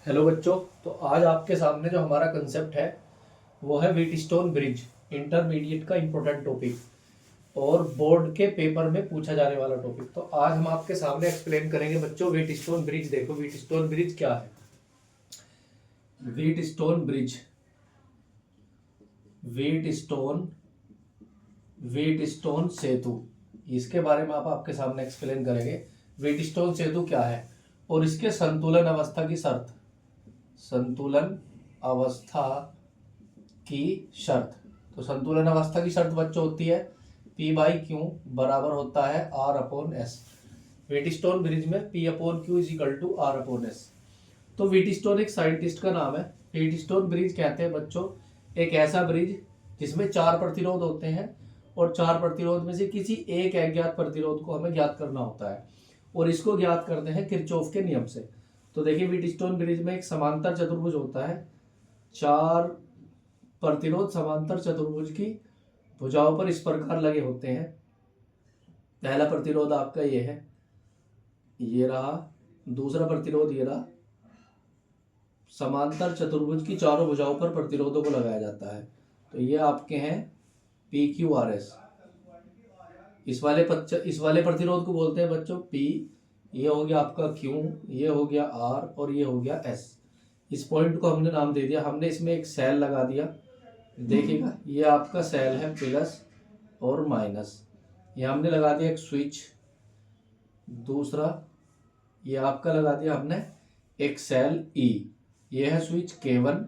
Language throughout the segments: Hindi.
हेलो बच्चों। तो आज आपके सामने जो हमारा कंसेप्ट है वो है व्हीटस्टोन ब्रिज, इंटरमीडिएट का इम्पोर्टेंट टॉपिक और बोर्ड के पेपर में पूछा जाने वाला टॉपिक। तो आज हम आपके सामने एक्सप्लेन करेंगे बच्चों व्हीटस्टोन ब्रिज। देखो व्हीटस्टोन ब्रिज क्या है। व्हीटस्टोन ब्रिज, व्हीटस्टोन व्हीटस्टोन सेतु, इसके बारे में आप आपके सामने एक्सप्लेन करेंगे। व्हीटस्टोन सेतु क्या है और इसके संतुलन अवस्था की शर्त, संतुलन अवस्था की शर्त। तो संतुलन अवस्था की शर्त बच्चों होती है P/Q बराबर होता है R/S। व्हीटस्टोन ब्रिज में P/Q is equal to R/S। तो व्हीटस्टोन एक साइंटिस्ट का नाम है। व्हीटस्टोन ब्रिज कहते हैं बच्चों एक ऐसा ब्रिज जिसमें 4 प्रतिरोध होते हैं और 4 प्रतिरोध में से किसी एक अज्ञात प्रतिरोध को हमें ज्ञात करना होता है और इसको ज्ञात करते हैं किरचॉफ के नियम से। तो देखिए व्हीटस्टोन ब्रिज में एक समांतर चतुर्भुज होता है, 4 प्रतिरोध समांतर चतुर्भुज की भुजाओं पर इस प्रकार लगे होते हैं। पहला प्रतिरोध आपका ये है, ये रहा। दूसरा प्रतिरोध ये रहा। समांतर चतुर्भुज की चारों भुजाओं पर प्रतिरोधों को लगाया जाता है। तो ये आपके हैं PQRS। इस वाले प्रतिरोध को बोलते हैं बच्चों P। ये हो गया आपका Q, ये हो गया R और ये हो गया S। इस पॉइंट को हमने नाम दे दिया, हमने इसमें एक सेल लगा दिया। देखिएगा ये आपका सेल है प्लस और माइनस। ये हमने लगा दिया एक स्विच। दूसरा ये आपका लगा दिया हमने एक सेल E। ये है स्विच K1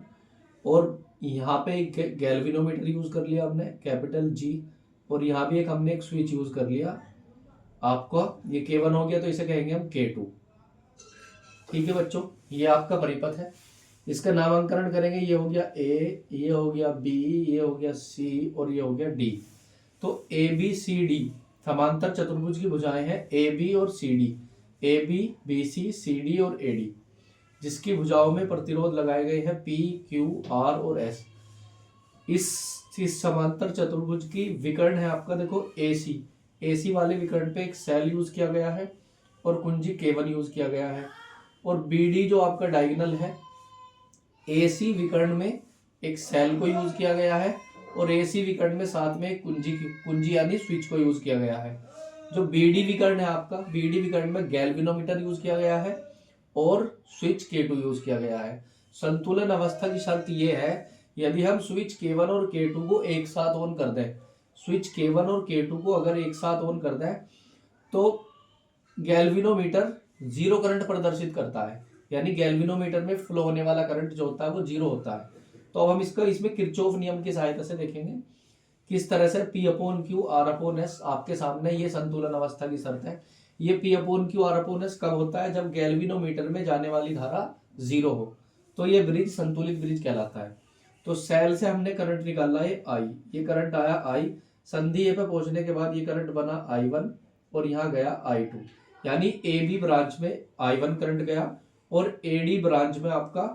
और यहाँ पे एक गैल्वेनोमीटर यूज कर लिया हमने कैपिटल G और यहाँ भी हमने एक स्विच यूज कर लिया। आपका ये K1 हो गया तो इसे कहेंगे हम K2। ठीक है बच्चों, ये आपका परिपथ है। इसका नामांकन करेंगे, ये हो गया A, ये हो गया B, ये हो गया C और ये हो गया D। तो ABCD समांतर चतुर्भुज की भुजाएं हैं AB और CD, AB, BC, CD और AD, जिसकी भुजाओं में प्रतिरोध लगाए गए हैं P, Q, R और S। इस समांतर चतुर्भुज की विकर्ण है आपका देखो AC वाले विकर्ण पे एक सेल यूज किया गया है और कुंजी K1 यूज किया गया है। और BD जो आपका डायगोनल है, AC विकर्ण में एक सेल को यूज किया गया है और AC विकर्ण में साथ में एक कुंजी यानी स्विच को यूज किया गया है। जो BD विकर्ण है आपका, BD विकर्ण में गैल्वेनोमीटर यूज किया गया है और स्विच K2 यूज किया गया है। संतुलन अवस्था की शर्त यह है यदि हम स्विच K1 और K2 को एक साथ ऑन कर दें, स्विच K1 और K2 को अगर एक साथ ऑन कर दें तो गैल्वेनोमीटर जीरो करंट प्रदर्शित करता है, यानी गैल्वेनोमीटर में फ्लो होने वाला करंट जो होता है वो जीरो होता है। तो अब हम इसमें किरचॉफ नियम की सहायता से देखेंगे किस तरह से P/Q R/S। आपके सामने ये संतुलन अवस्था की शर्त है। ये P/Q R/S कब होता है? जब गैल्वेनोमीटर में जाने वाली धारा जीरो हो, तो ये ब्रिज संतुलित ब्रिज कहलाता है। तो सेल से हमने करंट निकाला है I, ये करंट आया I, संधि A पे पहुंचने के बाद ये करंट बना I1 और यहाँ गया I2, यानी AB ब्रांच में I1 करंट गया और AD ब्रांच में आपका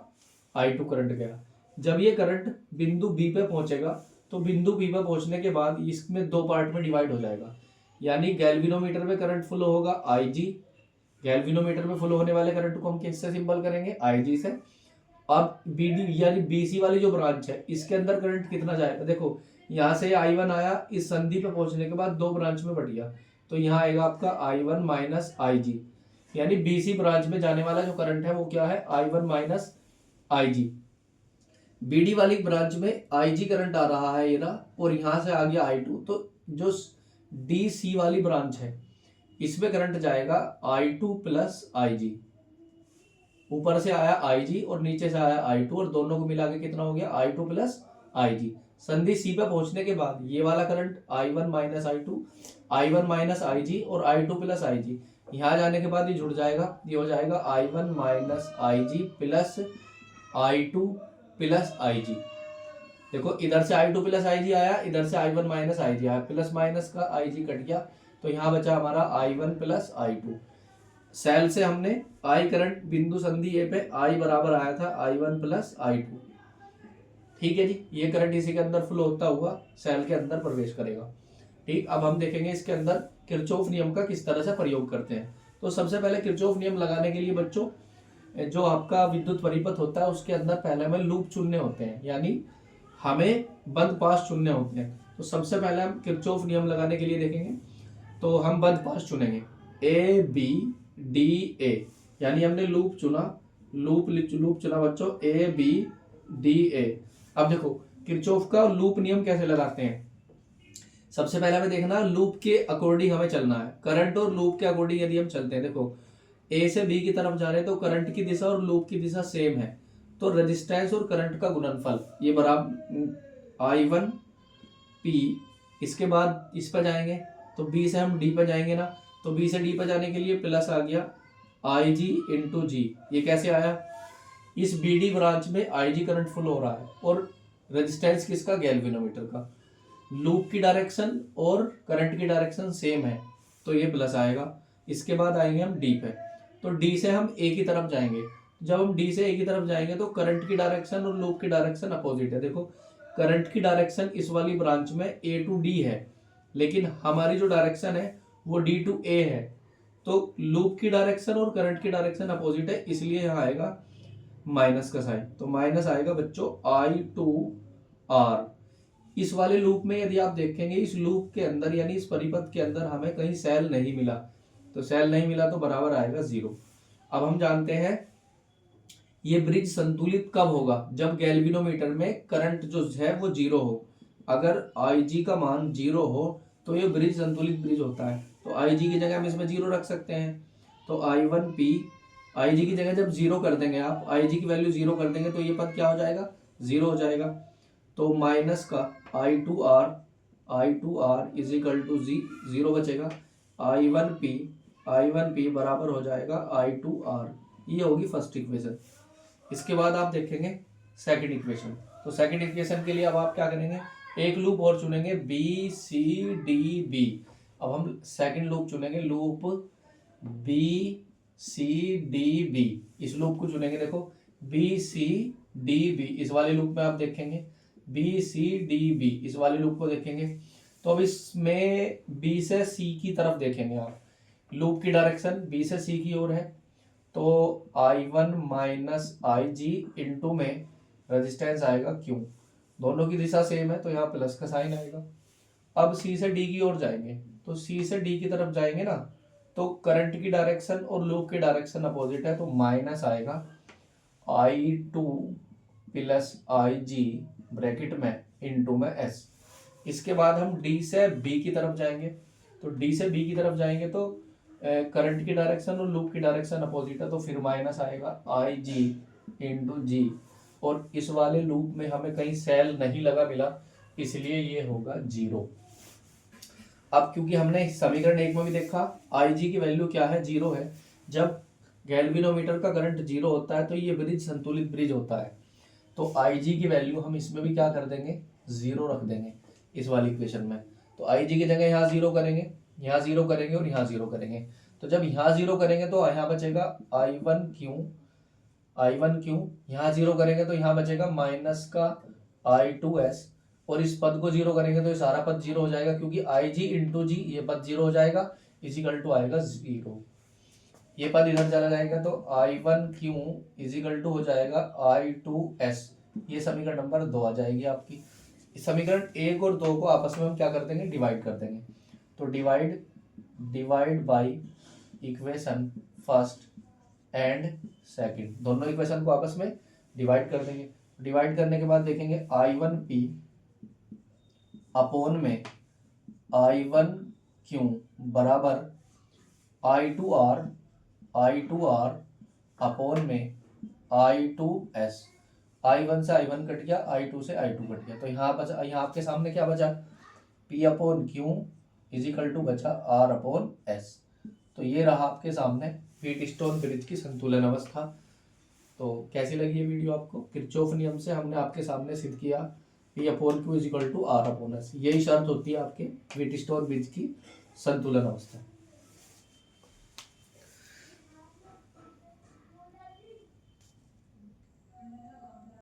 I2 करंट गया। जब ये करंट बिंदु B पे पहुंचेगा तो बिंदु B पे पहुंचने के बाद इसमें दो पार्ट में डिवाइड हो जाएगा, यानी गैल्वेनोमीटर में करंट फ्लो होगा IG। गैल्वेनोमीटर में फ्लो होने वाले करंट को हम किससे सिंबल करेंगे? IG से। अब BD यानी BC वाली जो ब्रांच है इसके अंदर करंट कितना जाएगा? देखो यहाँ से I1 आया, इस संधि पे पहुंचने के बाद दो ब्रांच में बट गया, तो यहाँ आएगा आपका I1 माइनस IG, यानी BC ब्रांच में जाने वाला जो करंट है वो क्या है? I1 minus IG। BD वाली ब्रांच में IG करंट आ रहा है ये ना, और यहाँ से आ गया I2। तो जो DC वाली ब्रांच है इसमें करंट जाएगा I2 प्लस IG। ऊपर से आया IG और नीचे से आया I2 और दोनों को मिला के कितना हो गया? I2 plus IG। संधि C पे पहुंचने के बाद ये वाला current I1 minus I2, I1 minus IG और I2 प्लस IG। यहाँ जाने के बाद ये जुड़ जाएगा, ये हो जाएगा I1 minus IG plus I2 plus IG। देखो इधर से I2 प्लस IG आया, इधर से I1 माइनस IG आया, प्लस माइनस का IG कट गया, तो यहाँ बचा हमारा I1 प्लस I2। सेल से हमने I करंट बिंदु संधि A पे I बराबर आया था I1 प्लस I2। ठीक है जी, ये करंट इसी के अंदर फ्लो होता हुआ सेल के अंदर प्रवेश करेगा। ठीक, अब हम देखेंगे इसके अंदर किरचॉफ नियम का किस तरह से प्रयोग करते हैं। तो सबसे पहले किरचॉफ नियम लगाने के लिए बच्चों जो आपका विद्युत परिपथ होता है उसके अंदर पहले हमें लूप चुनने होते हैं, यानी हमें बंद पास चुनने होते हैं। तो सबसे पहले हम किरचॉफ नियम लगाने के लिए देखेंगे, तो हम बंद पास चुनेंगे ए बी डी ए, यानी हमने लूप चुना, लूप चुना बच्चों ए बी डी ए। अब देखो किरचॉफ का लूप नियम कैसे लगाते हैं। सबसे पहले हमें देखना लूप के अकॉर्डिंग हमें चलना है। करंट और लूप के अकॉर्डिंग यदि हम चलते हैं, देखो ए से बी की तरफ जा रहे हैं तो करंट की दिशा और लूप की दिशा सेम है, तो रेजिस्टेंस और करंट का गुणनफल ये बराबर I1 P। इसके बाद इस पर जाएंगे तो B से हम D पर जाएंगे ना, तो B से D पर जाने के लिए प्लस आ गया IG इंटू जी। ये कैसे आया, इस BD ब्रांच में IG करंट फ्लो हो रहा है और रेजिस्टेंस किसका, गैल्वेनोमीटर का। लूप की डायरेक्शन और करंट की डायरेक्शन सेम है तो ये प्लस आएगा। इसके बाद आएंगे हम D पे, तो D से हम A की तरफ जाएंगे। जब हम D से A की तरफ जाएंगे तो करंट की डायरेक्शन और लूप की डायरेक्शन अपोजिट है। देखो करंट की डायरेक्शन इस वाली ब्रांच में A टू D है, लेकिन हमारी जो डायरेक्शन है वो D टू A है, तो लूप की डायरेक्शन और करंट की डायरेक्शन अपोजिट है, इसलिए यहाँ आएगा माइनस का साइन। तो माइनस आएगा बच्चों I2R। इस वाले लूप में यदि आप देखेंगे, इस लूप के अंदर यानी इस परिपथ के अंदर हमें कहीं सेल नहीं मिला, तो सेल नहीं मिला तो बराबर आएगा 0। अब हम जानते हैं ये ब्रिज संतुलित कब होगा, जब गैल्वेनोमीटर में करंट जो है वो 0 हो। अगर IG का मान 0 हो तो ये ब्रिज संतुलित ब्रिज होता है। तो IG की जगह हम इसमें 0 रख सकते हैं, तो I1P, IG की जगह जब 0 कर देंगे आप, IG की वैल्यू 0 कर देंगे तो ये पद क्या हो जाएगा, 0 हो जाएगा। तो माइनस का I2R इज इक्वल टू 0 बचेगा। I1P बराबर हो जाएगा I2R। ये होगी फर्स्ट इक्वेशन। इसके बाद आप देखेंगे सेकंड इक्वेशन। तो सेकंड इक्वेशन के लिए अब आप क्या करेंगे, एक लूप और चुनेंगे BCDB। अब हम सेकंड लूप चुनेंगे, लूप BCDB, इस लूप को चुनेंगे। देखो BCDB, इस वाले लूप में आप देखेंगे BCDB, इस वाले लूप को देखेंगे तो अब इसमें B से C की तरफ देखेंगे आप, लूप की डायरेक्शन B से C की ओर है, तो I1 माइनस IG इंटू में रेजिस्टेंस आएगा Q। दोनों की दिशा सेम है तो यहाँ प्लस का साइन आएगा। अब C से D की ओर जाएंगे, तो C से D की तरफ जाएंगे ना, तो करंट की डायरेक्शन और लूप की डायरेक्शन अपोजिट है, तो माइनस आएगा I2 प्लस IG ब्रैकेट में इंटू में S। इसके बाद हम D से B की तरफ जाएंगे, तो D से B की तरफ जाएंगे तो करंट की डायरेक्शन और लूप की डायरेक्शन अपोजिट है, तो फिर माइनस आएगा IG इंटू जी। और इस वाले लूप में हमें कहीं सेल नहीं लगा मिला, इसलिए ये होगा 0। अब क्योंकि हमने समीकरण 1 में भी देखा IG की वैल्यू क्या है, 0 है। जब गैल्वेनोमीटर का करंट 0 होता है तो ये ब्रिज संतुलित ब्रिज होता है, तो IG की वैल्यू हम इसमें भी क्या कर देंगे, 0 रख देंगे इस वाली इक्वेशन में। तो IG की जगह यहाँ 0 करेंगे, यहाँ 0 करेंगे और यहाँ 0 करेंगे। तो जब यहाँ 0 करेंगे तो यहाँ बचेगा I1Q, यहाँ 0 करेंगे तो यहाँ बचेगा माइनस का I2S, और इस पद को 0 करेंगे तो ये सारा पद 0 हो जाएगा, क्योंकि IG इंटू जी, ये पद 0 हो जाएगा, इजिकल टू आएगा 0। ये पद इधर चला जाएगा तो I1Q इजिकल टू हो जाएगा I2S। ये समीकरण नंबर 2 आ जाएगी आपकी। इस समीकरण 1 और 2 को आपस में हम क्या कर देंगे, डिवाइड कर देंगे। तो divide by equation first and second, दोनों इक्वेशन को आपस में डिवाइड कर देंगे। डिवाइड करने के बाद देखेंगे I1P अपॉन में I1Q बराबर I2R अपॉन में I2S। I1 से I1 कट गया, I2 से I2 कट गया, तो यहाँ बचा, यहाँ आपके सामने क्या बचा, P upon Q is equal to बचा R अपॉन S। तो ये रहा आपके सामने व्हीटस्टोन ब्रिज की संतुलन अवस्था। तो कैसी लगी ये वीडियो आपको, किरचॉफ नियम से हमने आपके सामने सिद्ध किया P upon Q is equal to R upon S। यही शर्त होती है आपके व्हीटस्टोन ब्रिज की संतुलन अवस्था।